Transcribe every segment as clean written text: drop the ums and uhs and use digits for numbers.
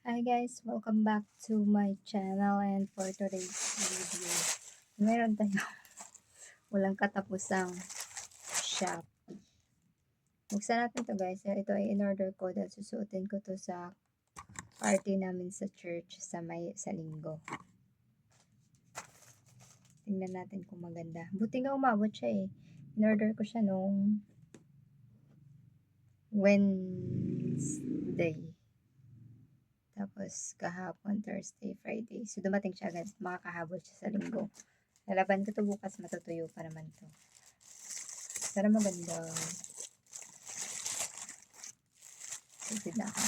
Hi guys, welcome back to my channel, and for today's video, meron tayo walang katapusang shop. Buksan natin to guys. Ito ay in-order ko dahil susuotin ko to sa party namin sa church sa linggo. Tingnan natin kung maganda. Buti nga umabot siya eh. In-order ko siya nung Wednesday. Tapos kahapon, Thursday, Friday. So dumating siya agad. Makakahabol siya sa linggo. Lalaban ko to bukas. Matutuyo pa naman to. Sana maganda. Sige na ako.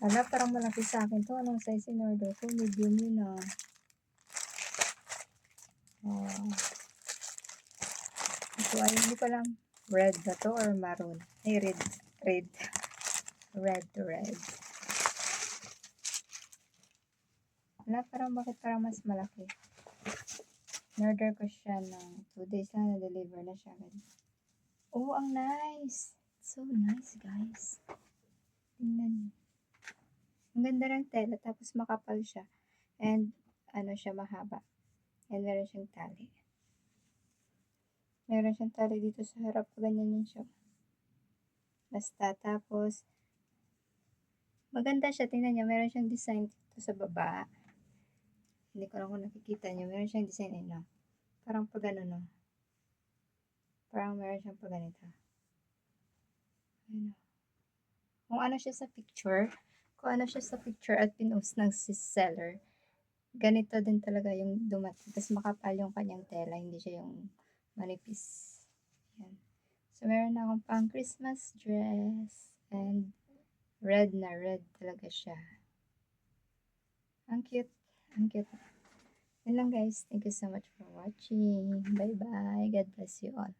Ala, parang malaki sa akin to. Anong size in order ko? Medium yun ah. Ito ay hindi ko lang. Red ba to or maroon? Ay, red. Red. Red. Wala, parang mas malaki. In-order ko siya ng 2 days na na-deliver na siya. Oh, ang nice. So nice, guys. Tingnan niyo. Ang ganda ng tela, tapos makapal siya. And, siya mahaba. And meron siyang tali. Meron siyang tali dito sa harap. Ganyan yun siya. Basta, tapos, maganda siya. Tingnan niyo, meron siyang design dito sa baba. Hindi ko lang kung nakikita niyo. Meron siyang design, no? Parang pag ano, no? Parang meron siyang pag ganito. Ano? Kung ano siya sa picture, at pinost ng seller, ganito din talaga yung dumating. Tapos makapal yung kanyang tela, hindi siya yung manipis. Yan. So, meron na akong pang Christmas dress. And red talaga siya. Ang cute. Yun lang guys. Thank you so much for watching. Bye-bye. God bless you all.